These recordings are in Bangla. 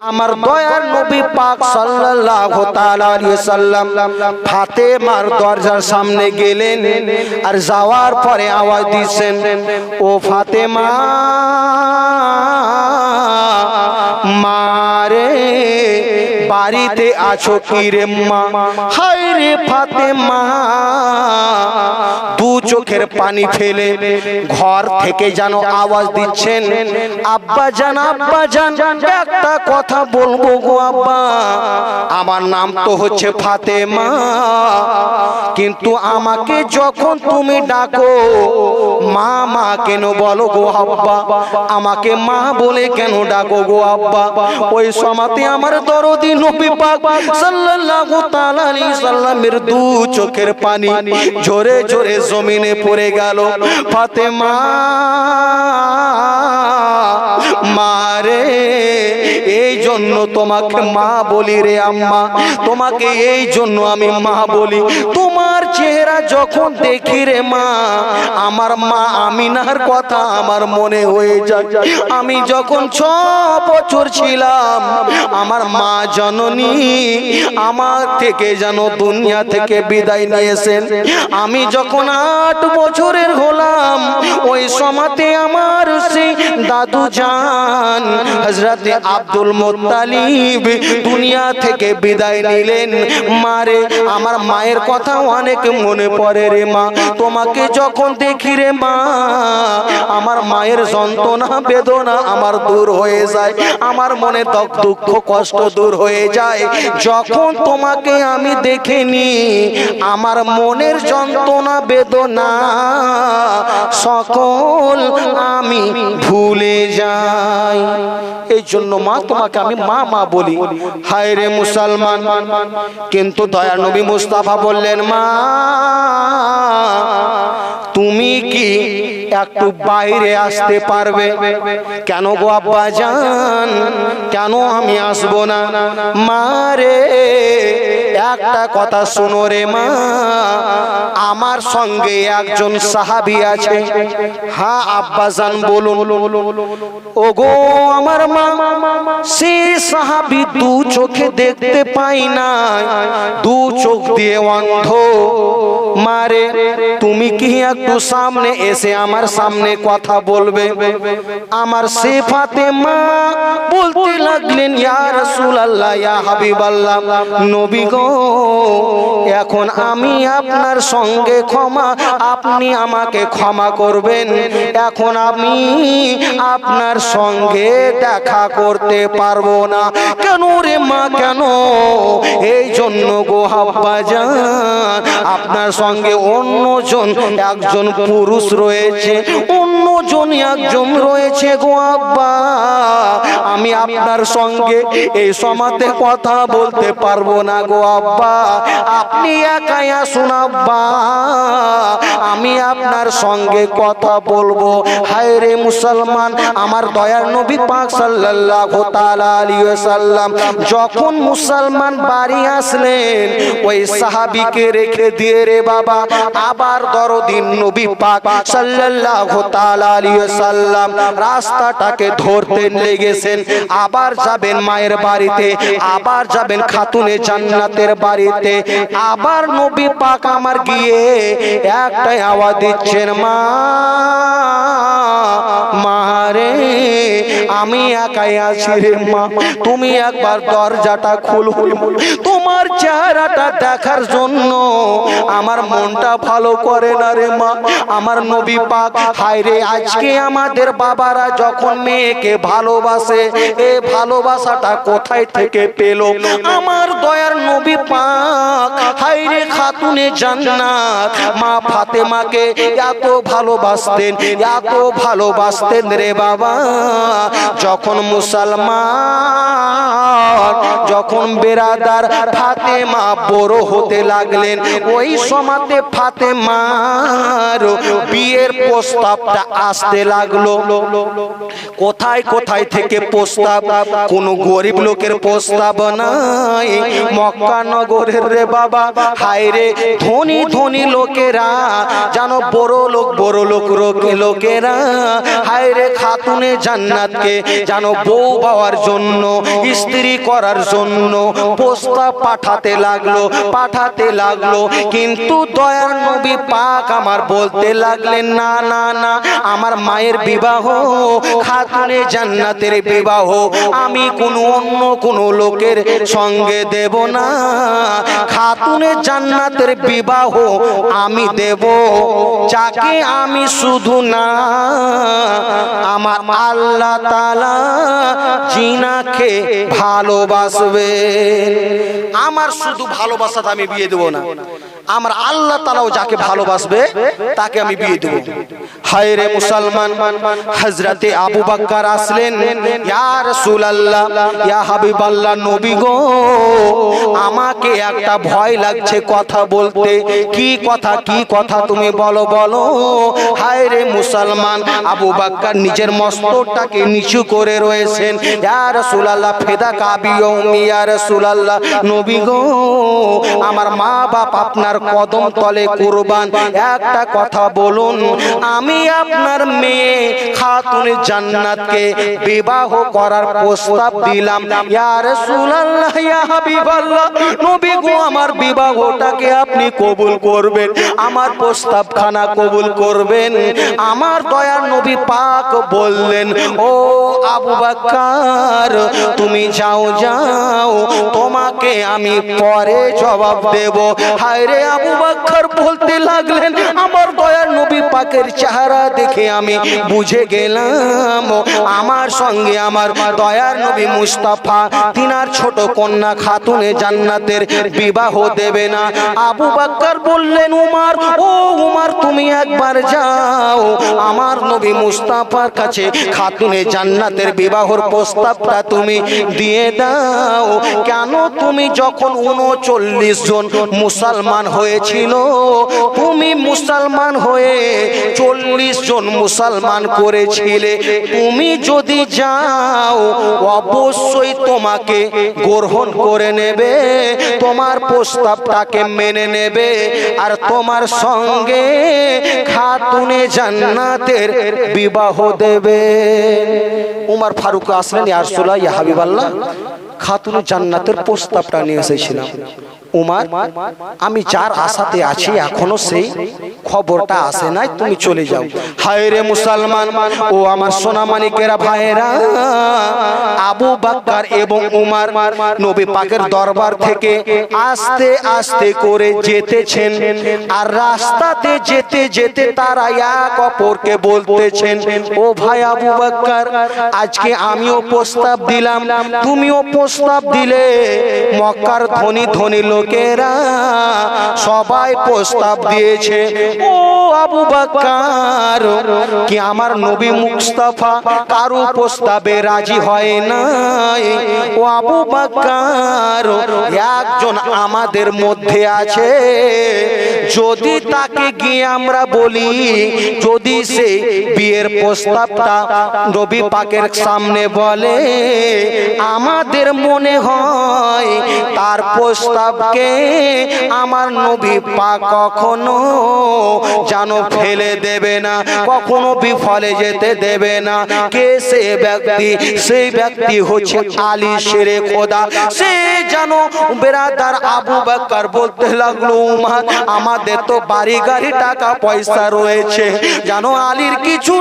আমার দয়ার নবী পাক সাল্লাল্লাহু তাআলা আলাইহি সাল্লাম ফাতেমার দরজার সামনে গেলেন আর যাওয়ার পরে আওয়াজ দিয়েছেন, ও ফাতেমা মারে বাড়িতে আছো কি রে মা? হায় রে ফাতেমা, দু চোখের পানি ফেলে ঘর থেকে যেন আওয়াজ দিচ্ছেন, আব্বা জান আব্বা জান একটা কথা বলবো গো আব্বা, আমার নাম তো হচ্ছে ফাতেমা, কিন্তু আমাকে যখন তুমি ডাকো মা মা কেন বলো গো আব্বা? আমাকে মা বলে কেন ডাকো গো আব্বা? ওই সময়তে আমার দরদি নবী পাক সাল্লাল্লাহু তাআলা আলাইহি সাল্লামের দু চোখের পানি ঝরে ঝরে জমিনে পড়ে গেল। ফাতেমা মারে, এই জন্য তোমাকে মা বলি রে আম্মা, তোমাকে এই জন্য আমি মা বলি। তোমার চেহারা যখন দেখি রে মা, আমার মা আমিনার কথা আমার মনে হয়ে যায়। আমি যখন 6 বছর ছিলাম, আমার মা জননী আমার থেকে যেন দুনিয়া থেকে বিদায় নিয়েছেন। আমি যখন 8 বছরের হলাম, ওই সময়তে আমার সেই দাদু জান হযরত আব্দুল মুত্তালিব দুনিয়া থেকে বিদায় নিলেন। মারে, আমার মায়ের কথা অনেক মনে পড়ে রে মা। তোমাকে যখন দেখি রে মা, আমার মায়ের যন্ত্রণা বেদনা আমার দূর হয়ে যায়, আমার মনে দুঃখ কষ্ট দূর হয়ে যায়। যখন তোমাকে আমি দেখিনি, আমার মনের যন্ত্রণা বেদনা সকল আমি ভুলে যাই। এই জন্য মা তোমাকে আমি মা মা বলি। হায় রে মুসলমান, কিন্তু দয়ার নবী মুস্তাফা বললেন, মা তুমি কি একটু বাইরে আসতে পারবে? কেন গো আব্বা জান, কেন আমি আসবো না? মা রে, একটা কথা শোনো রে মা, আমার সঙ্গে একজন সাহাবী আছে। হ্যাঁ আব্বা জান বলুন। ওগো আমার মা, সেই সাহাবী দু চোখে দেখতে পাই না, দু চোখ দিয়ে অন্ধ। মারে, তুমি কি একটু সামনে এসে আমার সামনে কথা বলবে? আমার সে ফাতেমা বলতে লাগলেন, ইয়া রাসূলুল্লাহ, ইয়া হাবিবাল্লাহ, নবী গো, এখন আমি আপনার সঙ্গে আপনি আমাকে ক্ষমা করবেন, এখন আমি আপনার সঙ্গে দেখা করতে পারবো না। কেন রে মা, কেন? এই জন্য গো আব্বা জান, আপনার সঙ্গে অন্যজন একজন পুরুষ রয়েছে, অন্যজন একজন রয়েছে গো আব্বা, আমি আপনার সঙ্গে এই সমাতে কথা বলতে পারবো না গো আব্বা, আপনি একাই আসুন আব্বা, আমি আপনার সঙ্গে কথা বলবো। হায় রে মুসলমান, আমার দয়ার নবী পাক সাল্লাল্লাহু তাআলা আলাইহি ওয়াসাল্লাম যখন মুসলমান বাড়ি আসলেন, ওই সাহাবীকে রেখে দিয়ে রে বাবা, আবার দরদি নবী পাক সাল্লাল্লাহু তাআলা আলাইহি ওয়াসাল্লাম রাস্তাটাকে ধরতে লেগেছেন। আবার যাবেন মায়ের বাড়িতে, আবার যাবেন খাতুনে জান্নাতের বাড়িতে। আবার নবী পাক আমার গিয়ে একটাই আওয়াজ দিচ্ছেন, মা মারে, আমি একাই আছি রে মা, তুমি একবার দরজাটা খুলো, তোমার চেহারাটা দেখার জন্য আমার মনটা ভালো করে না রে মা। আমার নবী পাক, হায় রে, আজকে আমাদের বাবারা যখন মেয়েকে ভালোবাসে, এ ভালোবাসাটা কোথায় থেকে পেল? আমার দয়ার নবী পাক, হায় রে, খাতুনে জান্নাত মা ফাতেমাকে এত ভালোবাসতেন, এত ভালোবাসতেন রে বাবা। যখন মুসলমান যখন বেরাদার ফাতেমা বড় হতে লাগলেন, ওই সময়তে ফাতেমার বিয়ের প্রস্তাবটা আসতে লাগলো। কোথায় কোথায় থেকে প্রস্তাব, কোন গরিব লোকের প্রস্তাব নাই, মক্কা নগরের রে বাবা, হায় রে ধনী ধনী লোকেরা, জানো বড় লোক লোকেরা, হায় রে খাতুনে জান্নাতকে জানো বউ পাওয়ার জন্য, স্ত্রী করার জন্য প্রস্তাব পাঠাতে লাগলো। কিন্তু দয়ার নবী পাক আমার বলতে লাগলেন, না না না, আমার মায়ের বিবাহ, খাতুনে জান্নাতের বিবাহ আমি অন্য কোন লোকের সঙ্গে দেব না। খাতুনে জান্নাতের বিবাহ আমি দেব যাকে আমি শুধু না আমার আল্লাহ তাআলা জিনাকে ভালোবাসবে। আমার শুধু ভালোবাসাতে আমি বিয়ে দেব না, আমার আল্লাহ তাআলাও যাকে ভালোবাসবে তাকে আমি বিয়ে দেব। হায় রে মুসলমান, হযরতে আবু বকর আসলেন, ইয়া রাসূলুল্লাহ, ইয়া হাবিবাল্লাহ, নবী গো, আমাকে একটা ভয় লাগছে কথা বলতে। কি কথা তুমি বলো। হায় রে মুসলমান, আবু বকর নিজের মস্তকটাকে নিচু করে রয়েছেন। ইয়া রাসূলুল্লাহ, ফেদা কাবি উম্মি, ইয়া রাসূলুল্লাহ, নবী গো, আমার মা বাপ আপনার কদম তলে কুরবান, একটা কথা বলুন, আমি আপনার মেয়ে খাতুনে জান্নাতকে বিবাহ করার প্রস্তাব দিলাম। ইয়া রাসূলুল্লাহ, ইয়া হাবিবাল্লাহ, নবী গো, আমার বিবাহটাকে আপনি কবুল করবেন, আমার প্রস্তাবখানা কবুল করবেন। আমার দয়ার নবী পাক বললেন, ও আবু বকর, তুমি যাও, তোমাকে আমি পরে জবাব দেব। হায় রে আবু বকর বলতে লাগলেন, আমার দয়ার নবী পাকের চেহারা দেখে আমি বুঝে গেলাম আমার সঙ্গে আমার দয়ার নবী মুস্তাফা তিনার ছোট কন্যা খাতুনে জান্নাতের বিবাহ দেবে না। আবু বকর বললেন, উমর, ও উমর, তুমি একবার যাও, আমার নবী মুস্তাফার কাছে খাতুনে জান্নাতের বিবাহর প্রস্তাবটা তুমি দিয়ে দাও। কেন, তুমি যখন 39 জন মুসলমান হয়েছিল, তুমি মুসলমান হয়ে 40 জন মুসলমান করেছিলে, তুমি যদি যাও অবশ্যই তোমাকে গ্রহণ করে নেবে, তোমার প্রস্তাবটাকে মেনে নেবে, আর তোমার সঙ্গে খাতুনে জান্নাতের বিবাহ দেবে। উমর ফারুক আসলেন, ইয়া রাসূলুল্লাহ, ইয়া হাবিবাল্লাহ, খাতুনে জান্নাতের প্রস্তাবটা নিয়ে এসেছিলাম। উমর, আমি যার আশাতে আছি এখনো সেই খবরটা আসে নাই, তুমি চলে যাও। হায় রে মুসলমান, ও আমার সোনামানিকেরা, ভাইরা, আবু বকর এবং উমর নবী পাকের দরবার থেকে আস্তে আস্তে করে যেতেছেন, আর রাস্তাতে যেতে যেতে তারা এক অপরকে বলতেছেন, ও ভাই আবু বকর, আজকে আমিও প্রস্তাব দিলাম, তুমিও প্রস্তাব দিলে, মক্কার ধনী ধনী লোকেরা সবাই প্রস্তাব দিয়েছে, ও আবু বকর, কি আমার নবী মুস্তাফা কারো প্রস্তাবে রাজি হয় নাই? ও আবু বকর, একজন আমাদের মধ্যে আছে, যদি তাকে গিয়ে আমরা বলি, যদি সে বিয়ের প্রস্তাবটা নবী পাকের সামনে বলে, আমাদের মনে হয় তার প্রস্তাবকে আমার নবী পাক কখনো জানো ফেলে দেবে না, কখনো বিফলে যেতে দেবে না। কে সে ব্যক্তি? সেই ব্যক্তি হচ্ছে আলী শেরে খোদা। সে জানো বেরাদার আবু বকর বলতে লাগলো, উমর, আমাদের তো বাড়ি গাড়ি টাকা পয়সা রয়েছে, জানো আলীর কিছু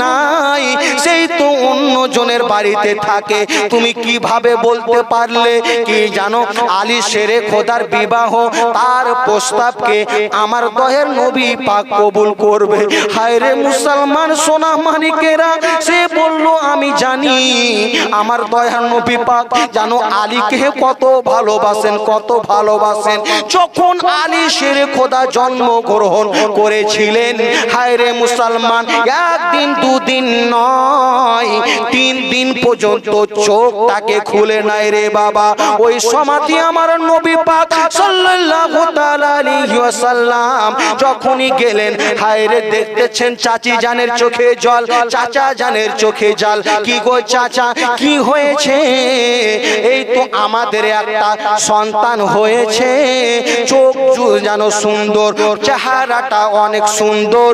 নাই, সেই তো অন্য জনের বাড়িতে থাকে, তুমি কিভাবে বলতে পারলে কি জানো আলী শেরে খোদার বিবাহ, তার প্রস্তাবকে আমার দয়ার নবী পাক কবুল করবে? হায় রে মুসলমান সোনা মানিকেরা, সে বলল, আমি জানি আমার দয়ার নবী পাক জানো আলীকে কত ভালোবাসেন। যখন আলী শেরে শেরে খোদা জন্মগ্রহণ করেছিলেন। হায় রে মুসলমান, একদিন দুদিন নয়, 3 দিন পর্যন্ত চোখটাকে খুলে নাই রে বাবা। ওই সমাধি আমার নবী পাক সাল্লাল্লাহু তাআলা আলাইহি ওয়াসাল্লাম যখনই গেলেন, হায় রে দেখতেছেন চাচি জানের চোখে জল, চাচা জানের চোখে জল। কি গো চাচা, কি হয়েছে? এই তো আমাদের একটা সন্তান হয়েছে, চোখ যেন সুন্দর, চেহারাটা অনেক সুন্দর,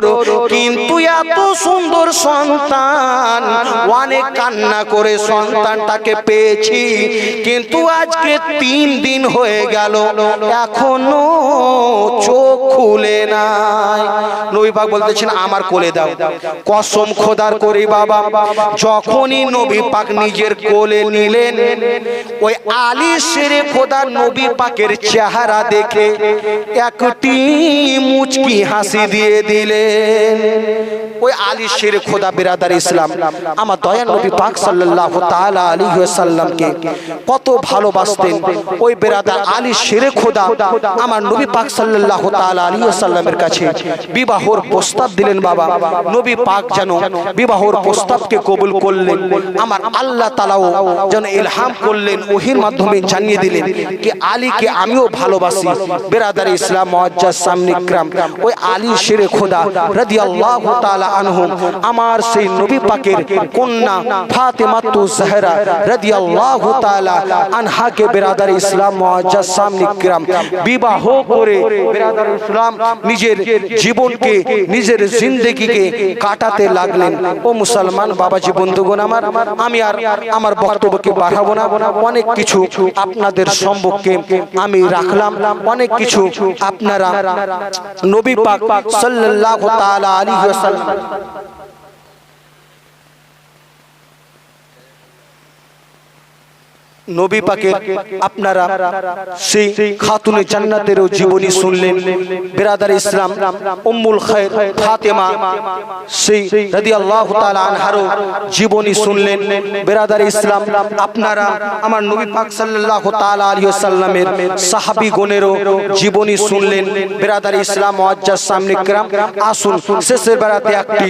কিন্তু এত সুন্দর সন্তান, অনেক কান্না করে সন্তানটাকে পেয়েছি, কিন্তু আজকে 3 দিন হয়ে গেল এখনো চোখ খুলে নাই। নবী পাক বলতেছেন আমার কোলে দাও। কসম খোদার করে বাবা, যখনই নবী পাক নিজের কোলে নিলেন, ওই আলী শেরে খোদা নবী পাকের চেহারা দেখে একটি মুচকি হাসি দিয়ে দিলেন। ওই আলী শেরে খোদা বিরাদার ইসলাম আমার দয়ার নবী পাক সাল্লাল্লাহু তাআলা আলাইহি ওয়াসাল্লামকে কত ভালোবাসতেন। ওই বিরাদার আলী শেরে খোদা আমার নবী পাক সাল্লাল্লাহু তাআলা আলাইহি ওয়াসাল্লামের কাছে বিবাহর প্রস্তাব দিলেন। বাবা নবী পাক যেন বিবাহর প্রস্তাবকে কবুল করলেন। আমার আল্লাহ তাআলাও যেন ইলহাম করলেন, ওহীর মাধ্যমে জানিয়ে দিলেন কি আলীকে আমিও ভালোবাসি। বিরাদার ইসলাম মুআজ্জাজ সামনে ইকরাম, ওই আলী শেরে খোদা রাদিয়াল্লাহু তাআলা আনহু আমার সেই নবী পাকের কন্যা ফাতেমাতু জাহরা রাদিয়াল্লাহু তাআলা আনহাকে বিরাদার ইসলাম মুআজ্জাজ সামনে ইকরাম বিবাহ করে বিরাদার ইসলাম নিজের জীবনকে, নিজের জিন্দেগিকে কাটাতে লাগলেন। ও মুসলমান বাবাজি বন্ধুগণ আমার, আমি আর আমার বক্তব্যকে বাড়াবো না। অনেক কিছু আপনাদের সম্পর্কে আমি রাখলাম, অনেক কিছু আপনারা নবী পাক সাল্লাল্লাহু তাআলা আলাইহি ওয়াসাল্লাম নবী পাকের আপনারা সেই খাতুনে জান্নাতেরও জীবনী শুনলেন। বিরাদার ইসলাম উম্মুল খায়র ফাতেমা সেই রাদিয়াল্লাহু তাআলা আনহারও জীবনী শুনলেন। বিরাদার ইসলাম আপনারা আমার নবী পাক সাল্লাল্লাহু তাআলা আলাইহি ওয়াসাল্লামের সাহাবীগণেরও জীবনী শুনলেন। বিরাদার ইসলাম মুআজ্জাজ সামনে ইকরাম, আসুন শেষের বেলাতে একটি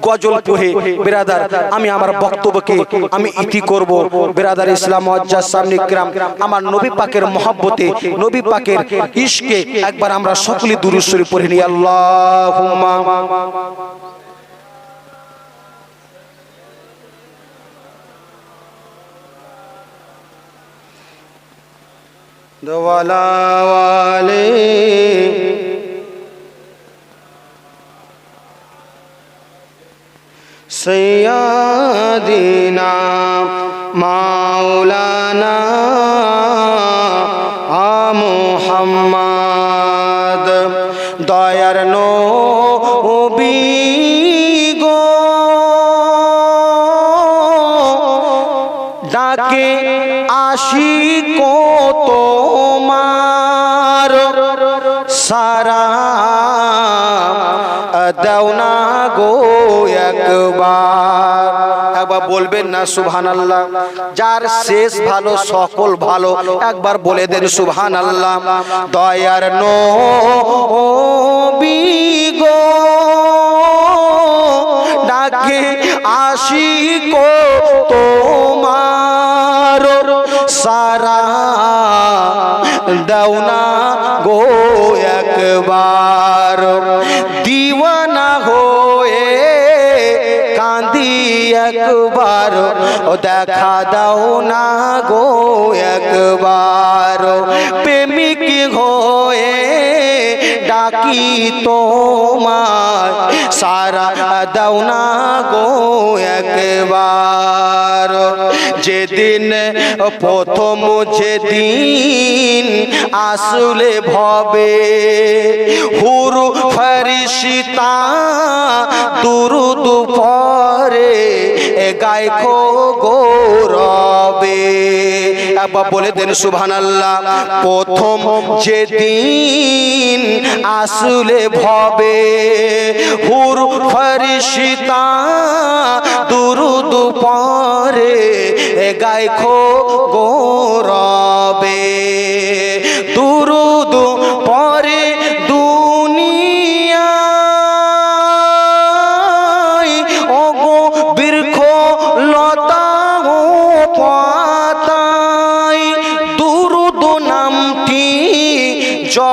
গজল পড়ে বিরাদার আমি আমার বক্তব্যকে আমি ইতি করব। বিরাদার ইসলাম মুআজ্জাজ সামনে ইকরাম, আমার নবী পাকের মহব্বতে, নবী পাকের ইশকে একবার আমরা সকলে দুরূদ শরীফ পড়ে নিই। আল্লাহুম্মা দওয়ালা ওয়ালে সৈয়দিনা মাওলানা মুহাম্মদ। দয়ার নবী গো ডাকে আশিক তোমার, সারা দাও না গো একবার। একবার বলবেন না সুবহানাল্লাহ? যার শেষ ভালো সকল ভালো, একবার বলে দেন সুবহানাল্লাহ। দয়ার নবী গো ডাকে আশিক তোমার, সারা দাও না গো একবার। দিওয়ানা হয়ে কাঁদি একবার, ও দেখা দাও না গো একবার। প্রেমিক হয়ে ডাকি তোমার, সারা দাও না গো একবার। যেদিন প্রথম যেদিন আসলে ভবে হুরু ফরিশতা দুরুদ পড়ে গায় খো গৌরবে। একবার বলে দেন সুবহানাল্লাহ। প্রথম যেদিন আসলে ভবে হুরু ফরিশতা দুরুদ পড়ে গায় খো গৌরবে। দুরুদ পড়ে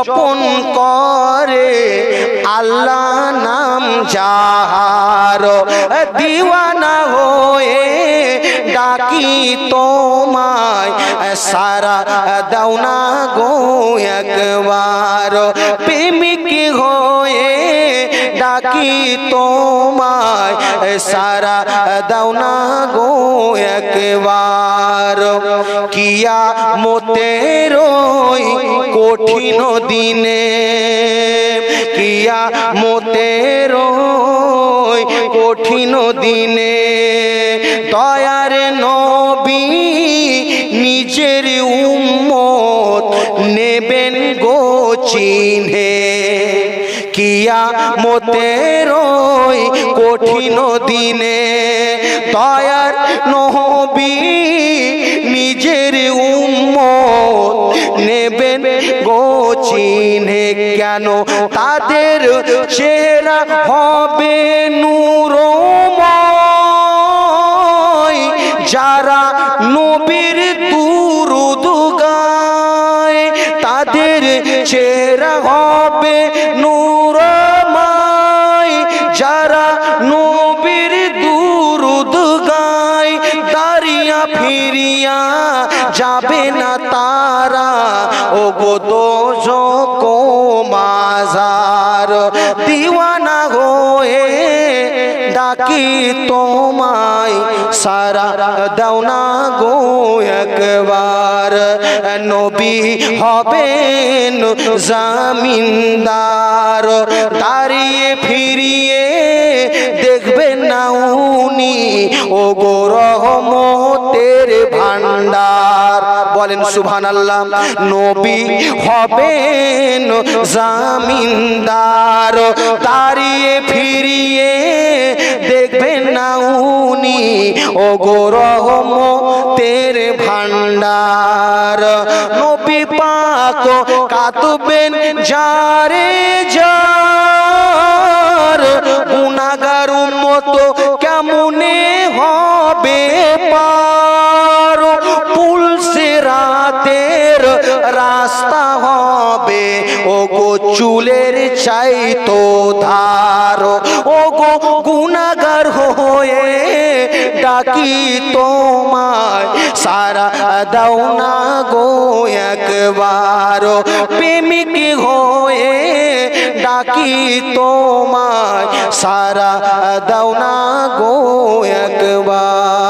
জপন করে আল্লাহ নাম যাহার, দিওয়ানা হয়ে ডাকি তোমায় সারা দাও না গো একবার, প্রেমিক হয়ে ডাকি তোমায় সারা দাও না গো একবার। কিয়ামতের ওই কঠিন দিনে, কিয়ামতের ওই কঠিন দিনে দয়ার নবী নিজের উম্মত নেবেন গো চিনে। কিয়ামতের ওই কঠিন দিনে দয়ার নবী নিজের উম্মত নেবেন গো চিনে। কেন তাদের চেহারা হবে নূরময়, যারা নবীর দুরূদ গায়, তাদের চেহারা হবে নূরময়, যারা নবীর দুরূদ গায়। দাঁড়িয়া ফিরিয়া যাবে না তারা ও গো দোজখ মাজার, দিওয়ানা হয়ে ডাকি তোমায় সারা দাও না গো একবার। নবী হবেন জামিনদার, দাঁড়িয়ে ফিরিয়ে দেখবেন না উনি ও গো রহমতের ভান্ডার। বলেন সুবহানাল্লাহ। নবী হবেন জামিনদার, দাঁড়িয়ে ফিরিয়ে দেখবেন না উনি ও গো রহমতের ভান্ডার। নবী পাক কাঁদবেন যারে যার, গুনাহগার উম্মত কেমনে হবে পার। পুল সিরাতের রাস্তা হবে ও গো চুলের চাইতো ধার, ও গো গুনাহগার হয়ে ডাকি তোমায় সারা দাও না গো একবার। প্রেমিক হয়ে ডাকি তোমায় সারা দাও না গো একবার।